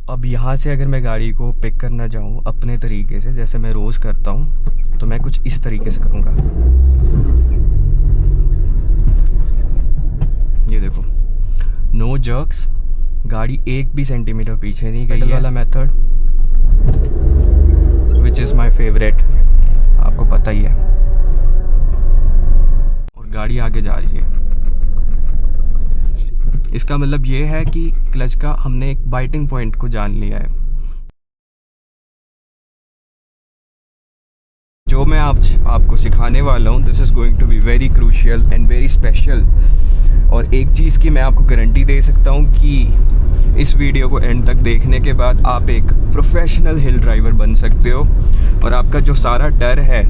अब यहाँ से अगर मैं गाड़ी को पिक करना चाहूँ अपने तरीके से, जैसे मैं रोज़ करता हूँ, तो मैं कुछ इस तरीके से करूँगा। ये देखो, नो जर्क्स, गाड़ी एक भी सेंटीमीटर पीछे नहीं गई है वाला method, which is my favourite, आपको पता ही है। और गाड़ी आगे जा रही है। इसका मतलब ये है कि क्लच का हमने एक बाइटिंग पॉइंट को जान लिया है। जो मैं आपको सिखाने वाला हूँ, this is going to be very crucial and very special. और एक चीज़ की मैं आपको गारंटी दे सकता हूँ कि इस वीडियो को एंड तक देखने के बाद आप एक प्रोफेशनल हिल ड्राइवर बन सकते हो और आपका जो सारा डर है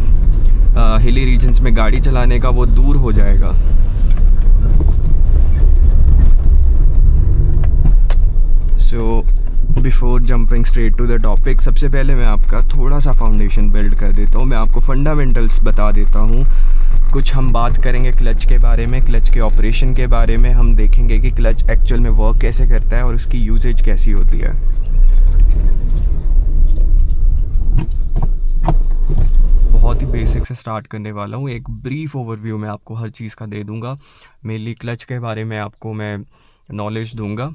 हिली रीजन्स में गाड़ी चलाने का, वो दूर हो जाएगा। So before jumping straight to the topic, सबसे पहले मैं आपका थोड़ा सा फाउंडेशन बिल्ड कर देता हूँ। मैं आपको फंडामेंटल्स बता देता हूँ। कुछ हम बात करेंगे क्लच के बारे में, क्लच के ऑपरेशन के बारे में। हम देखेंगे कि क्लच एक्चुअल में वर्क कैसे करता है और उसकी यूसेज कैसी होती है। बहुत ही बेसिक से स्टार्ट करने वाला हूँ। एक ब्रीफ ओवरव्यू मैं आपको हर चीज़ का दे दूँगा। मेनली क्लच के बारे में आपको मैं नॉलेज दूँगा।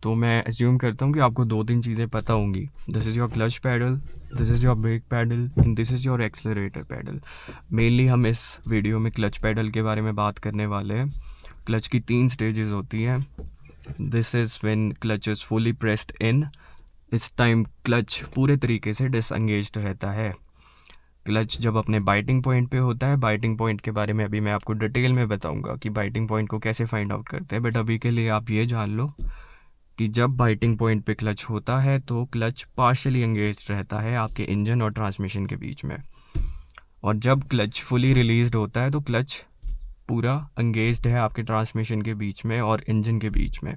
तो मैं एज्यूम करता हूँ कि आपको 2-3 चीज़ें पता होंगी। This is your clutch pedal, this is your brake pedal and this is your accelerator pedal. Mainly हम इस वीडियो में क्लच पैडल के बारे में बात करने वाले हैं। क्लच की 3 स्टेजेस होती हैं। This is when clutch is fully pressed in. इस टाइम क्लच पूरे तरीके से डिसएंगेज्ड रहता है। क्लच जब अपने बाइटिंग पॉइंट पे होता है, बाइटिंग पॉइंट के बारे में अभी मैं आपको डिटेल में बताऊंगा कि बाइटिंग पॉइंट को कैसे फाइंड आउट करते हैं। बट अभी के लिए आप ये जान लो कि जब बाइटिंग पॉइंट पे क्लच होता है तो क्लच पार्शियली एंगेज्ड रहता है आपके इंजन और ट्रांसमिशन के बीच में। और जब क्लच फुली रिलीज्ड होता है तो क्लच पूरा एंगेज्ड है आपके ट्रांसमिशन के बीच में और इंजन के बीच में।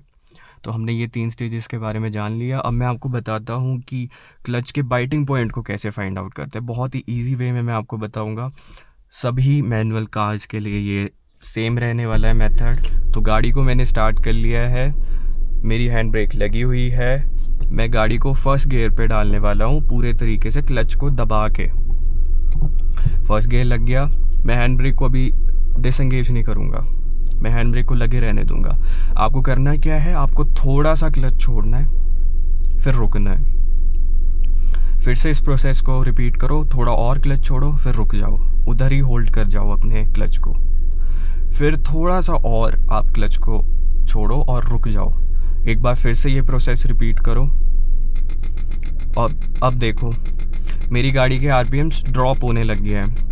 तो हमने ये 3 स्टेजेस के बारे में जान लिया। अब मैं आपको बताता हूँ कि क्लच के बाइटिंग पॉइंट को कैसे फाइंड आउट करते हैं। बहुत ही ईजी वे में मैं आपको बताऊँगा। सभी मैनुअल कार्स के लिए ये सेम रहने वाला है मेथड। तो गाड़ी को मैंने स्टार्ट कर लिया है, मेरी हैंड ब्रेक लगी हुई है। मैं गाड़ी को फर्स्ट गियर पे डालने वाला हूँ पूरे तरीके से क्लच को दबा के। फर्स्ट गियर लग गया। मैं हैंड ब्रेक को अभी डिसएंगेज नहीं करूँगा, मैं हैंड ब्रेक को लगे रहने दूंगा। आपको करना क्या है, आपको थोड़ा सा क्लच छोड़ना है, फिर रुकना है। फिर से इस प्रोसेस को रिपीट करो। थोड़ा और क्लच छोड़ो, फिर रुक जाओ, उधर ही होल्ड कर जाओ अपने क्लच को। फिर थोड़ा सा और आप क्लच को छोड़ो और रुक जाओ। एक बार फिर से ये प्रोसेस रिपीट करो। और अब देखो मेरी गाड़ी के आरपीएम्स ड्रॉप होने लग गए हैं।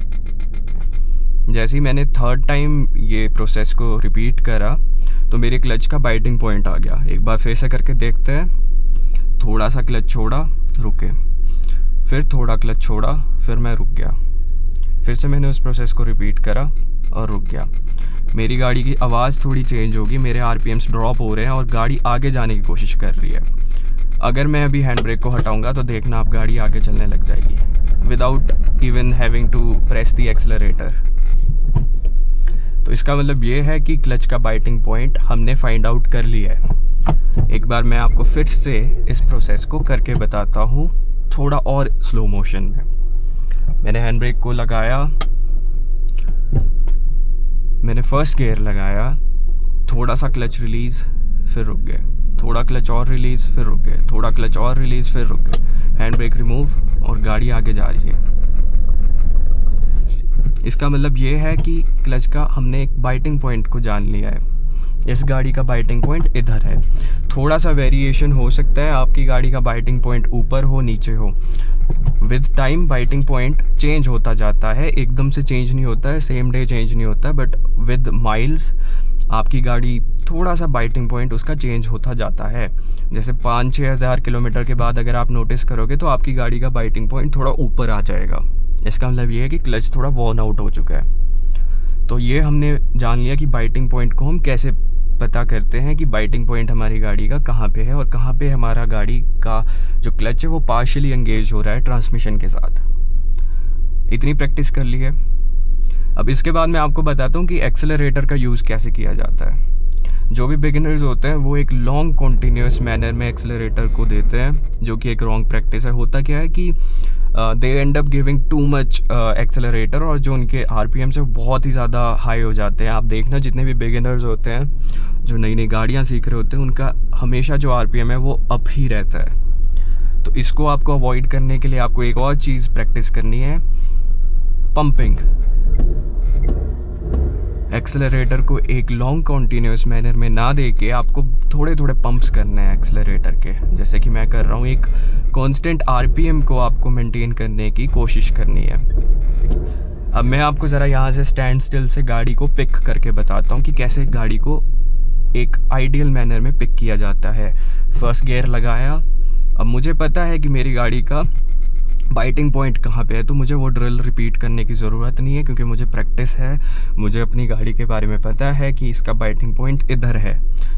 जैसे ही मैंने थर्ड टाइम ये प्रोसेस को रिपीट करा तो मेरे क्लच का बाइटिंग पॉइंट आ गया। एक बार फिर से करके देखते हैं। थोड़ा सा क्लच छोड़ा, रुके, फिर थोड़ा क्लच छोड़ा, फिर मैं रुक गया। फिर से मैंने उस प्रोसेस को रिपीट करा और रुक गया। मेरी गाड़ी की आवाज़ थोड़ी चेंज होगी, मेरे आरपीएम्स ड्रॉप हो रहे हैं और गाड़ी आगे जाने की कोशिश कर रही है। अगर मैं अभी हैंड ब्रेक को हटाऊंगा तो देखना आप गाड़ी आगे चलने लग जाएगी without even having to press the accelerator. तो इसका मतलब ये है कि क्लच का बाइटिंग पॉइंट हमने फाइंड आउट कर लिया है। एक बार मैं आपको फिर से इस प्रोसेस को करके बताता हूँ थोड़ा और स्लो मोशन में। मैंने हैंड ब्रेक को लगाया, मैंने फर्स्ट गियर लगाया, थोड़ा सा क्लच रिलीज़, फिर रुक गए, थोड़ा क्लच और रिलीज़, फिर रुक गए, थोड़ा क्लच और रिलीज़, फिर रुक गए, हैंड ब्रेक रिमूव और गाड़ी आगे जा रही है। इसका मतलब ये है कि क्लच का हमने एक बाइटिंग पॉइंट को जान लिया है। इस गाड़ी का बाइटिंग पॉइंट इधर है। थोड़ा सा वेरिएशन हो सकता है, आपकी गाड़ी का बाइटिंग पॉइंट ऊपर हो, नीचे हो। With time biting point change होता जाता है, एकदम से चेंज नहीं होता है, सेम डे चेंज नहीं होता है, बट विद माइल्स आपकी गाड़ी थोड़ा सा बाइटिंग पॉइंट उसका चेंज होता जाता है। जैसे 5-6 हज़ार किलोमीटर के बाद अगर आप नोटिस करोगे तो आपकी गाड़ी का बाइटिंग पॉइंट थोड़ा ऊपर आ जाएगा। इसका मतलब ये है कि क्लच थोड़ा वॉर्न आउट हो चुका है। तो ये हमने जान लिया कि बाइटिंग पॉइंट को हम कैसे पता करते हैं कि बाइटिंग पॉइंट हमारी गाड़ी का कहाँ पे है और कहाँ पे हमारा गाड़ी का जो क्लच है वो पार्शियली एंगेज हो रहा है ट्रांसमिशन के साथ। इतनी प्रैक्टिस कर ली है। अब इसके बाद मैं आपको बताता हूँ कि एक्सेलरेटर का यूज़ कैसे किया जाता है। जो भी बिगिनर्स होते हैं वो एक लॉन्ग कॉन्टीन्यूस मैनर में एक्सेलरेटर को देते हैं, जो कि एक रॉन्ग प्रैक्टिस है। होता क्या है कि they end up giving too much accelerator, और जो उनके आरपीएम्स है वो बहुत ही ज़्यादा हाई हो जाते हैं। आप देखना जितने भी बिगिनर्स होते हैं जो नई नई गाड़ियाँ सीख रहे होते हैं, उनका हमेशा जो आरपीएम है वो अप ही रहता है। तो इसको आपको अवॉइड करने के लिए आपको एक और चीज़ प्रैक्टिस करनी है, पंपिंग। एक्सेलरेटर को एक लॉन्ग कॉन्टीन्यूस मैनर में ना दे के आपको थोड़े थोड़े पंप्स करने हैं एक्सेलरेटर के, जैसे कि मैं कर रहा हूँ। एक कांस्टेंट आरपीएम को आपको मेंटेन करने की कोशिश करनी है। अब मैं आपको ज़रा यहाँ से स्टैंड स्टिल से गाड़ी को पिक करके बताता हूँ कि कैसे गाड़ी को एक आइडियल मैनर में पिक किया जाता है। फर्स्ट गियर लगाया, अब मुझे पता है कि मेरी गाड़ी का बाइटिंग पॉइंट कहाँ पे है, तो मुझे वो ड्रिल रिपीट करने की ज़रूरत नहीं है, क्योंकि मुझे प्रैक्टिस है, मुझे अपनी गाड़ी के बारे में पता है कि इसका बाइटिंग पॉइंट इधर है।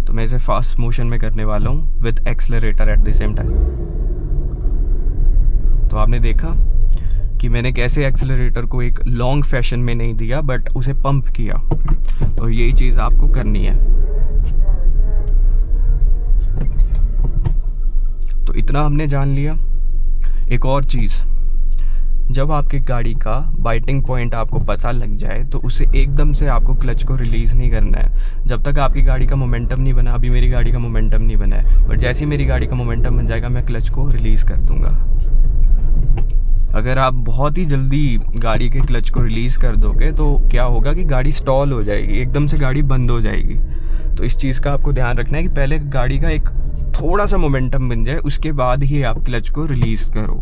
तो मैं इसे फास्ट मोशन में करने वाला हूँ with accelerator at the same time. तो आपने देखा कि मैंने कैसे एक्सेलरेटर को एक लॉन्ग फैशन में नहीं दिया, बट उसे पंप किया, और यही चीज़ आपको करनी है। तो इतना हमने जान लिया। एक और चीज़, जब आपकी गाड़ी का बाइटिंग पॉइंट आपको पता लग जाए तो उसे एकदम से आपको क्लच को रिलीज़ नहीं करना है जब तक आपकी गाड़ी का मोमेंटम नहीं बना। अभी मेरी गाड़ी का मोमेंटम नहीं बना है, बट जैसे ही मेरी गाड़ी का मोमेंटम बन जाएगा मैं क्लच को रिलीज़ कर दूंगा। अगर आप बहुत ही जल्दी गाड़ी के क्लच को रिलीज़ कर दोगे तो क्या होगा कि गाड़ी स्टॉल हो जाएगी, एकदम से गाड़ी बंद हो जाएगी। तो इस चीज़ का आपको ध्यान रखना है कि पहले गाड़ी का एक थोड़ा सा मोमेंटम बन जाए, उसके बाद ही आप क्लच को रिलीज़ करो।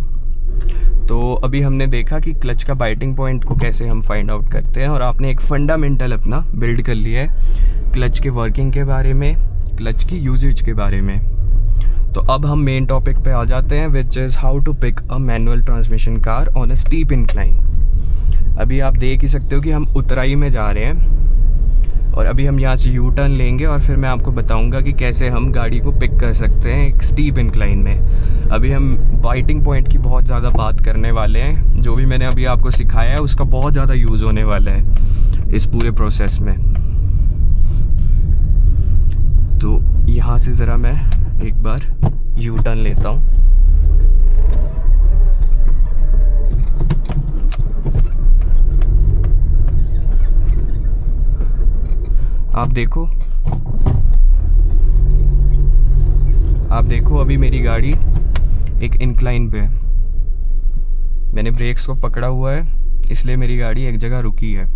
तो अभी हमने देखा कि क्लच का बाइटिंग पॉइंट को कैसे हम फाइंड आउट करते हैं, और आपने एक फंडामेंटल अपना बिल्ड कर लिया है क्लच के वर्किंग के बारे में, क्लच की यूजेज के बारे में। तो अब हम मेन टॉपिक पे आ जाते हैं, which is how to pick a manual transmission car on a steep incline. अभी आप देख ही सकते हो कि हम उतराई में जा रहे हैं, और अभी हम यहाँ से यू टर्न लेंगे, और फिर मैं आपको बताऊंगा कि कैसे हम गाड़ी को पिक कर सकते हैं एक स्टीप इंक्लाइन में। अभी हम बाइटिंग पॉइंट की बहुत ज़्यादा बात करने वाले हैं। जो भी मैंने अभी आपको सिखाया है उसका बहुत ज़्यादा यूज़ होने वाला है इस पूरे प्रोसेस में। तो यहाँ से ज़रा मैं एक बार यू टर्न लेता हूँ। आप देखो अभी मेरी गाड़ी एक इंक्लाइन पे है। मैंने ब्रेक्स को पकड़ा हुआ है, इसलिए मेरी गाड़ी एक जगह रुकी है।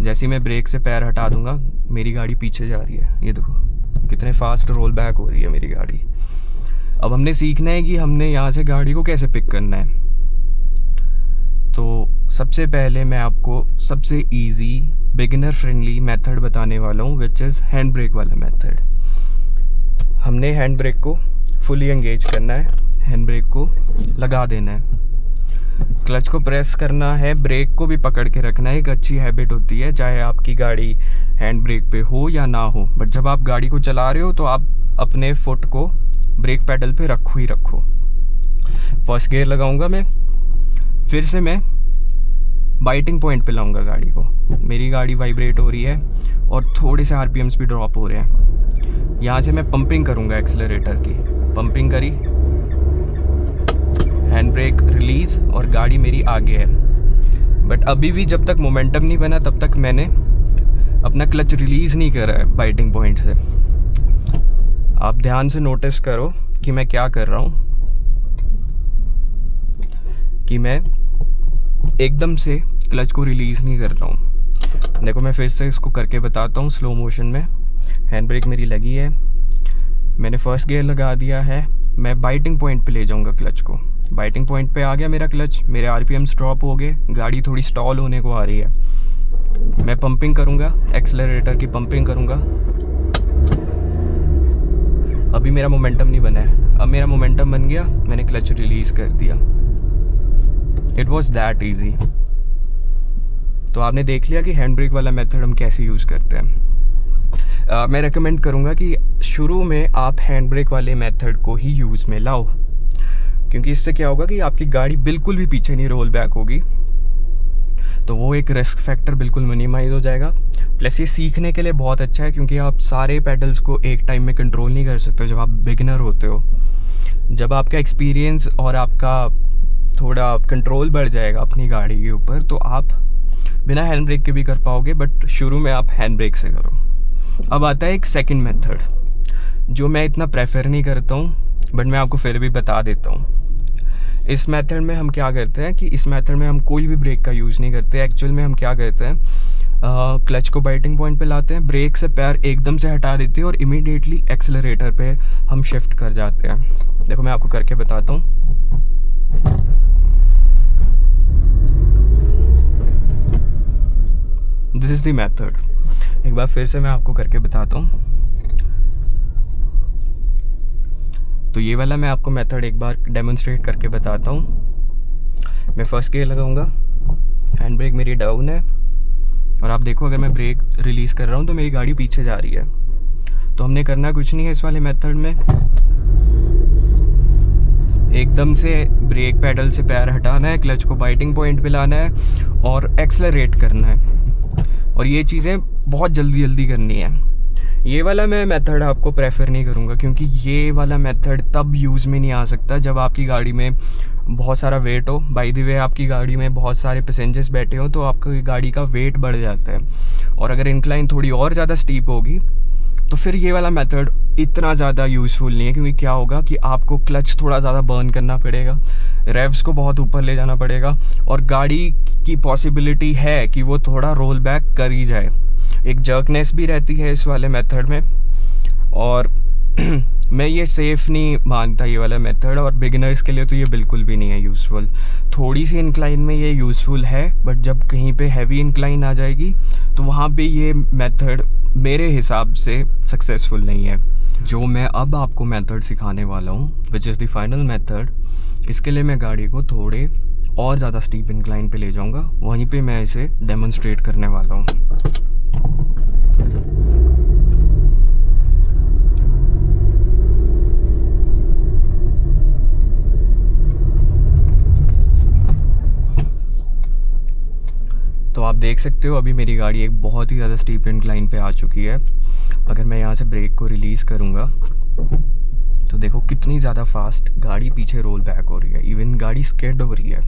जैसे ही मैं ब्रेक से पैर हटा दूंगा मेरी गाड़ी पीछे जा रही है। ये देखो कितने फास्ट रोल बैक हो रही है मेरी गाड़ी। अब हमने सीखना है कि हमने यहाँ से गाड़ी को कैसे पिक करना है। तो सबसे पहले मैं आपको सबसे इजी बिगिनर फ्रेंडली मेथड बताने वाला हूँ, विच इज़ हैंड ब्रेक वाला मेथड। हमने हैंड ब्रेक को फुली एंगेज करना है, हैंड ब्रेक को लगा देना है, क्लच को प्रेस करना है, ब्रेक को भी पकड़ के रखना है। एक अच्छी हैबिट होती है, चाहे आपकी गाड़ी हैंड ब्रेक पे हो या ना हो, बट जब आप गाड़ी को चला रहे हो तो आप अपने फुट को ब्रेक पेडल पे रखो ही रखो। फर्स्ट गियर लगाऊंगा मैं, फिर से मैं बाइटिंग पॉइंट पे लाऊंगा गाड़ी को। मेरी गाड़ी वाइब्रेट हो रही है और थोड़े से आरपीएम्स भी ड्रॉप हो रहे हैं। यहाँ से मैं पंपिंग करूँगा एक्सेलरेटर की। पंपिंग करी, हैंड ब्रेक रिलीज़ और गाड़ी मेरी आगे है। बट अभी भी जब तक मोमेंटम नहीं बना तब तक मैंने अपना क्लच रिलीज़ नहीं करा है बाइटिंग पॉइंट से। आप ध्यान से नोटिस करो कि मैं क्या कर रहा हूँ, कि मैं एकदम से क्लच को रिलीज़ नहीं कर रहा हूँ। देखो मैं फिर से इसको करके बताता हूँ स्लो मोशन में। हैंड ब्रेक मेरी लगी है, मैंने फर्स्ट गियर लगा दिया है, मैं बाइटिंग पॉइंट पे ले जाऊँगा क्लच को। बाइटिंग पॉइंट पे आ गया मेरा क्लच, मेरे आरपीएम्स ड्रॉप हो गए, गाड़ी थोड़ी स्टॉल होने को आ रही है। मैं पंपिंग करूँगा, एक्सेलरेटर की पंपिंग करूँगा। अभी मेरा मोमेंटम नहीं बना है, अब मेरा मोमेंटम बन गया, मैंने क्लच रिलीज़ कर दिया। It was that easy. तो आपने देख लिया कि हैंड ब्रेक वाला मेथड हम कैसे यूज़ करते हैं। मैं रेकमेंड करूँगा कि शुरू में आप हैंड ब्रेक वाले मेथड को ही यूज़ में लाओ, क्योंकि इससे क्या होगा कि आपकी गाड़ी बिल्कुल भी पीछे नहीं रोल बैक होगी, तो वो एक रिस्क फैक्टर बिल्कुल मिनिमाइज हो जाएगा। प्लस ये सीखने के लिए बहुत अच्छा है क्योंकि आप सारे पेडल्स को एक टाइम में कंट्रोल नहीं कर सकते जब आप बिगिनर होते हो। जब आपका एक्सपीरियंस और आपका थोड़ा कंट्रोल बढ़ जाएगा अपनी गाड़ी के ऊपर तो आप बिना हैंड ब्रेक के भी कर पाओगे, बट शुरू में आप हैंड ब्रेक से करो। अब आता है एक सेकंड मेथड जो मैं इतना प्रेफर नहीं करता हूँ, बट मैं आपको फिर भी बता देता हूँ। इस मेथड में हम क्या करते हैं कि इस मेथड में हम कोई भी ब्रेक का यूज़ नहीं करते। एक्चुअल में हम क्या करते हैं, क्लच को बाइटिंग पॉइंट पे लाते हैं, ब्रेक से पैर एकदम से हटा देते हैं और इमीडिएटली एक्सेलरेटर पे हम शिफ्ट कर जाते हैं। देखो मैं आपको करके बताता हूँ। This is the method. एक बार फिर से मैं आपको करके बताता हूँ। तो ये वाला मैं आपको मेथड एक बार डेमोन्स्ट्रेट करके बताता हूँ। मैं फर्स्ट गियर लगाऊंगा, हैंड ब्रेक मेरी डाउन है और आप देखो अगर मैं ब्रेक रिलीज़ कर रहा हूँ तो मेरी गाड़ी पीछे जा रही है। तो हमने करना कुछ नहीं है इस वाले मेथड में, एकदम से ब्रेक पैडल से पैर हटाना है, क्लच को बाइटिंग पॉइंट पे लाना है और एक्सेलरेट करना है। और ये चीज़ें बहुत जल्दी जल्दी करनी है। ये वाला मैं मेथड आपको प्रेफर नहीं करूँगा क्योंकि ये वाला मेथड तब यूज़ में नहीं आ सकता जब आपकी गाड़ी में बहुत सारा वेट हो। बाय द वे आपकी गाड़ी में बहुत सारे पैसेंजर्स बैठे हो तो आपकी गाड़ी का वेट बढ़ जाता है, और अगर इंक्लाइन थोड़ी और ज़्यादा स्टीप होगी तो फिर ये वाला मेथड इतना ज़्यादा यूज़फुल नहीं है। क्योंकि क्या होगा कि आपको क्लच थोड़ा ज़्यादा बर्न करना पड़ेगा, रेव्स को बहुत ऊपर ले जाना पड़ेगा और गाड़ी की पॉसिबिलिटी है कि वो थोड़ा रोल बैक कर ही जाए। एक जर्कनेस भी रहती है इस वाले मेथड में, और मैं ये सेफ़ नहीं मानता ये वाला मेथड, और बिगिनर्स के लिए तो ये बिल्कुल भी नहीं है यूज़फुल। थोड़ी सी इंक्लाइन में ये यूज़फुल है, बट जब कहीं पे हैवी इंक्लाइन आ जाएगी तो वहाँ पे ये मेथड मेरे हिसाब से सक्सेसफुल नहीं है। जो मैं अब आपको मेथड सिखाने वाला हूँ which is the final method, इसके लिए मैं गाड़ी को थोड़े और ज़्यादा स्टीप इंक्लाइन पे ले जाऊँगा, वहीं पे मैं इसे डेमोन्स्ट्रेट करने वाला हूँ। तो आप देख सकते हो अभी मेरी गाड़ी एक बहुत ही ज़्यादा स्टीप इंक्लाइन पे आ चुकी है। अगर मैं यहाँ से ब्रेक को रिलीज़ करूँगा तो देखो कितनी ज़्यादा फास्ट गाड़ी पीछे रोल बैक हो रही है, इवन गाड़ी स्किड हो रही है।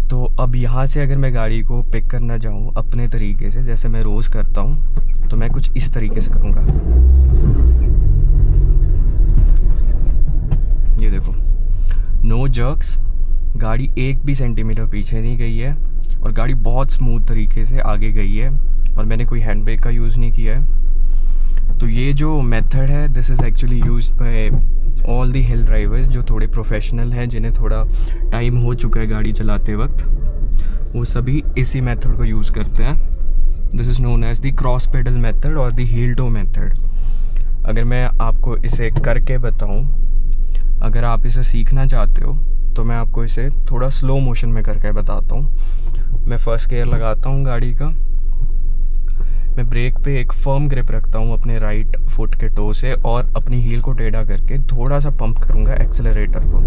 तो अब यहाँ से अगर मैं गाड़ी को पिक करना चाहूँ अपने तरीके से, जैसे मैं रोज़ करता हूँ, तो मैं कुछ इस तरीके से करूँगा। ये देखो, नो जर्क्स, गाड़ी 1 भी सेंटीमीटर पीछे नहीं गई है और गाड़ी बहुत स्मूथ तरीके से आगे गई है और मैंने कोई हैंड ब्रेक का यूज़ नहीं किया है। तो ये जो मेथड है this is actually used by all the hill drivers जो थोड़े प्रोफेशनल हैं, जिन्हें थोड़ा टाइम हो चुका है गाड़ी चलाते वक्त, वो सभी इसी मेथड को यूज़ करते हैं। This is known as the cross pedal method और द हील टो मेथड। अगर मैं आपको इसे करके बताऊं, अगर आप इसे सीखना चाहते हो तो मैं आपको इसे थोड़ा स्लो मोशन में करके बताता हूँ। मैं फर्स्ट गियर लगाता हूँ गाड़ी का, मैं ब्रेक पे एक फर्म ग्रिप रखता हूँ अपने राइट फुट के टो से और अपनी हील को टेढ़ा करके थोड़ा सा पंप करूँगा एक्सेलरेटर को।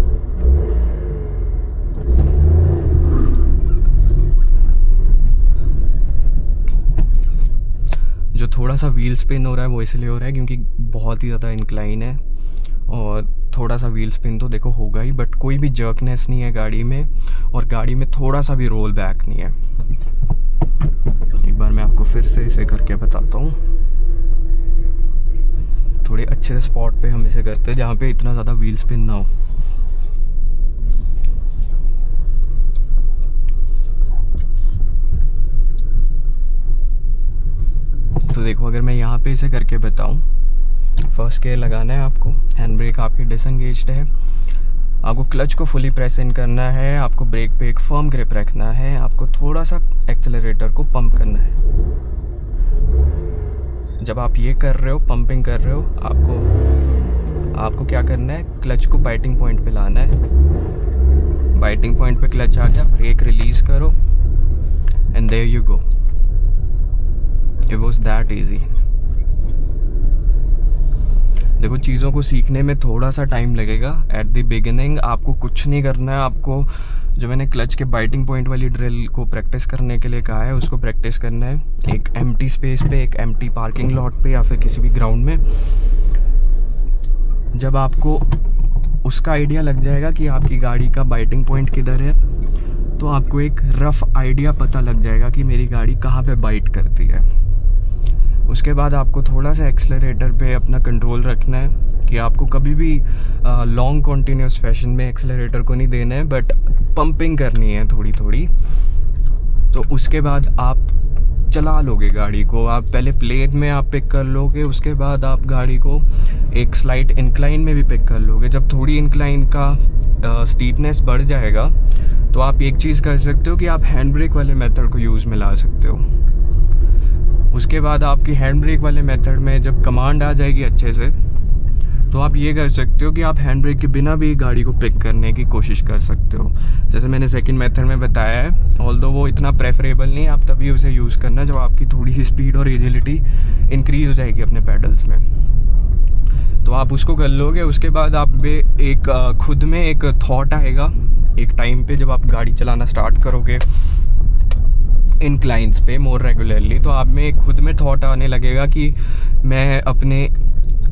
जो थोड़ा सा व्हील स्पिन हो रहा है वो इसलिए हो रहा है क्योंकि बहुत ही ज़्यादा इंक्लाइन है और थोड़ा सा व्हील स्पिन तो देखो होगा ही, बट कोई भी जर्कनेस नहीं है गाड़ी में और गाड़ी में थोड़ा सा भी रोल बैक नहीं है। एक बार मैं आपको फिर से इसे करके बताता हूँ। थोड़े अच्छे से स्पॉट पे हम इसे करते हैं जहाँ पे इतना ज़्यादा व्हील स्पिन ना हो। तो देखो अगर मैं यहाँ पे इसे करके बताऊँ, फर्स्ट गियर लगाना है आपको, हैंड ब्रेक आपकी डिसएंगेज्ड है, आपको क्लच को फुली प्रेस इन करना है, आपको ब्रेक पे एक फर्म ग्रिप रखना है, आपको थोड़ा सा एक्सेलरेटर को पंप करना है। जब आप ये कर रहे हो, पंपिंग कर रहे हो, आपको क्या करना है, क्लच को बाइटिंग पॉइंट पे लाना है। बाइटिंग पॉइंट पे क्लच आ गया, ब्रेक रिलीज करो and there you go. It was that easy. देखो, चीज़ों को सीखने में थोड़ा सा टाइम लगेगा। एट द बिगिनिंग आपको कुछ नहीं करना है। आपको जो मैंने क्लच के बाइटिंग पॉइंट वाली ड्रिल को प्रैक्टिस करने के लिए कहा है, उसको प्रैक्टिस करना है एक एम्प्टी स्पेस पे, एक एम्प्टी पार्किंग लॉट पे या फिर किसी भी ग्राउंड में। जब आपको उसका आइडिया लग जाएगा कि आपकी गाड़ी का बाइटिंग पॉइंट किधर है, तो आपको एक रफ़ आइडिया पता लग जाएगा कि मेरी गाड़ी कहाँ पे बाइट करती है। उसके बाद आपको थोड़ा सा एक्सेलरेटर पे अपना कंट्रोल रखना है कि आपको कभी भी लॉन्ग कॉन्टीन्यूस फैशन में एक्सेलरेटर को नहीं देना है, बट पंपिंग करनी है थोड़ी थोड़ी। तो उसके बाद आप चला लोगे गाड़ी को। आप पहले प्लेन में आप पिक कर लोगे, उसके बाद आप गाड़ी को एक स्लाइट इंक्लाइन में भी पिक कर लोगे। जब थोड़ी इंक्लाइन का स्टीपनेस बढ़ जाएगा तो आप एक चीज़ कर सकते हो कि आप हैंड ब्रेक वाले मेथड को यूज़ में ला सकते हो। उसके बाद आपकी हैंड ब्रेक वाले मेथड में जब कमांड आ जाएगी अच्छे से, तो आप ये कर सकते हो कि आप हैंड ब्रेक के बिना भी गाड़ी को पिक करने की कोशिश कर सकते हो। जैसे मैंने सेकंड मेथड में बताया है, ऑल्दो वो इतना प्रेफरेबल नहीं है, आप तभी उसे यूज़ करना जब आपकी थोड़ी सी स्पीड और एजिलिटी इंक्रीज़ हो जाएगी अपने पैडल्स में, तो आप उसको कर लोगे। उसके बाद आप में एक खुद में एक थॉट आएगा एक टाइम पे, जब आप गाड़ी चलाना स्टार्ट करोगे इंक्लाइंस पे मोर रेगुलरली, तो आप में खुद में थॉट आने लगेगा कि मैं अपने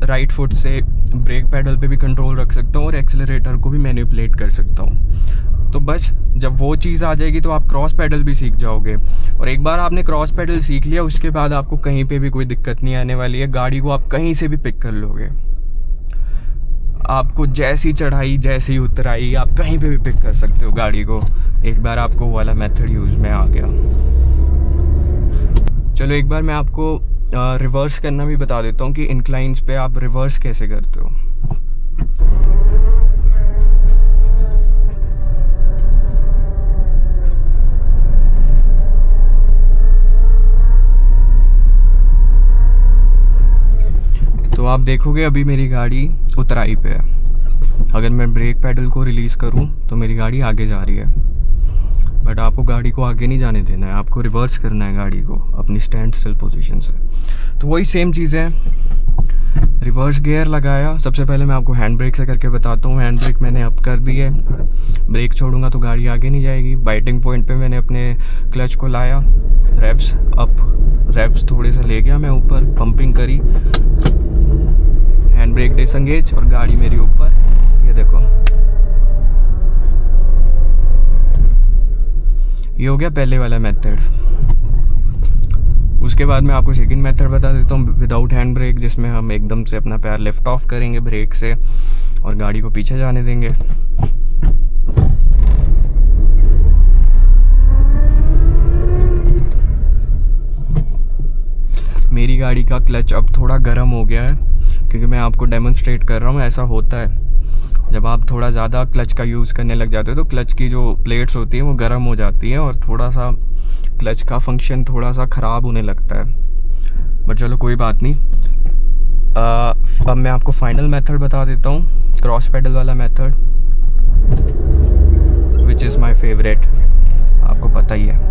राइट फुट से ब्रेक पैडल पे भी कंट्रोल रख सकता हूँ और एक्सेलरेटर को भी मैनिपुलेट कर सकता हूँ। तो बस जब वो चीज़ आ जाएगी तो आप क्रॉस पैडल भी सीख जाओगे। और एक बार आपने क्रॉस पैडल सीख लिया, उसके बाद आपको कहीं पे भी कोई दिक्कत नहीं आने वाली है। गाड़ी को आप कहीं से भी पिक कर लोगे। आपको जैसी चढ़ाई जैसी उतराई आप कहीं पे भी पिक कर सकते हो गाड़ी को, एक बार आपको वो वाला मेथड यूज़ में आ गया। चलो एक बार मैं आपको रिवर्स करना भी बता देता हूँ कि इंक्लाइंस पे आप रिवर्स कैसे करते हो। तो आप देखोगे अभी मेरी गाड़ी उतराई पे है। अगर मैं ब्रेक पैडल को रिलीज़ करूँ तो मेरी गाड़ी आगे जा रही है, बट आपको गाड़ी को आगे नहीं जाने देना है, आपको रिवर्स करना है गाड़ी को अपनी स्टैंड स्टिल पोजीशन से। तो वही सेम चीज़ है, रिवर्स गियर लगाया। सबसे पहले मैं आपको हैंड ब्रेक से करके बताता हूँ। हैंड ब्रेक मैंने अप कर दी है, ब्रेक छोड़ूंगा तो गाड़ी आगे नहीं जाएगी। बाइटिंग पॉइंट पे मैंने अपने क्लच को लाया, रेव्स अप, रेव्स थोड़े से ले गया मैं ऊपर, पंपिंग करी, हैंड ब्रेक डिसंगेज और गाड़ी मेरी ऊपर। ये देखो, ये हो गया पहले वाला मेथड। उसके बाद मैं आपको सेकंड मेथड बता देता हूँ विदाउट हैंड ब्रेक, जिसमें हम एकदम से अपना पैर लिफ्ट ऑफ करेंगे ब्रेक से और गाड़ी को पीछे जाने देंगे। मेरी गाड़ी का क्लच अब थोड़ा गर्म हो गया है, क्योंकि मैं आपको डेमोन्स्ट्रेट कर रहा हूँ। ऐसा होता है जब आप थोड़ा ज़्यादा क्लच का यूज़ करने लग जाते हो तो क्लच की जो प्लेट्स होती हैं वो गर्म हो जाती हैं और थोड़ा सा क्लच का फंक्शन थोड़ा सा ख़राब होने लगता है। बट चलो कोई बात नहीं। अब मैं आपको फाइनल मेथड बता देता हूँ, क्रॉस पेडल वाला method, which is my favourite, आपको पता ही है।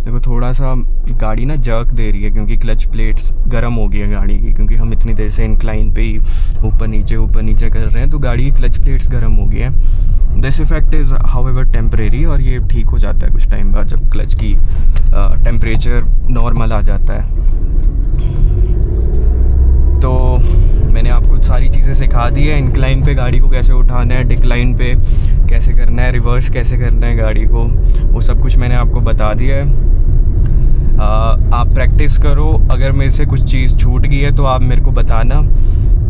देखो थोड़ा सा गाड़ी ना जर्क दे रही है क्योंकि क्लच प्लेट्स गर्म हो गई है गाड़ी की, क्योंकि हम इतनी देर से इंक्लाइन पे ही ऊपर नीचे कर रहे हैं, तो गाड़ी की क्लच प्लेट्स गर्म हो गई है। This effect is however temporary और ये ठीक हो जाता है कुछ टाइम बाद जब क्लच की टेम्परेचर नॉर्मल आ जाता है। तो मैंने आपको सारी चीज़ें सिखा दी है। इंक्लाइन पे गाड़ी को कैसे उठाना है, डिक्लाइन पे कैसे करना है, रिवर्स कैसे करना है गाड़ी को, वो सब कुछ मैंने आपको बता दिया है। आप प्रैक्टिस करो। अगर मेरे से कुछ चीज़ छूट गई है तो आप मेरे को बताना,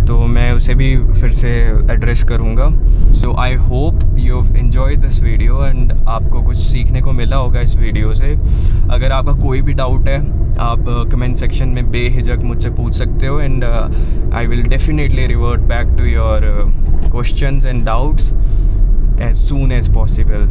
तो मैं उसे भी फिर से एड्रेस करूँगा। So I hope you have enjoyed this video and आपको कुछ सीखने को मिला होगा इस वीडियो से। अगर आपका कोई भी डाउट है आप कमेंट सेक्शन में बेहिचक मुझसे पूछ सकते हो and I will definitely revert back to your questions and doubts as soon as possible.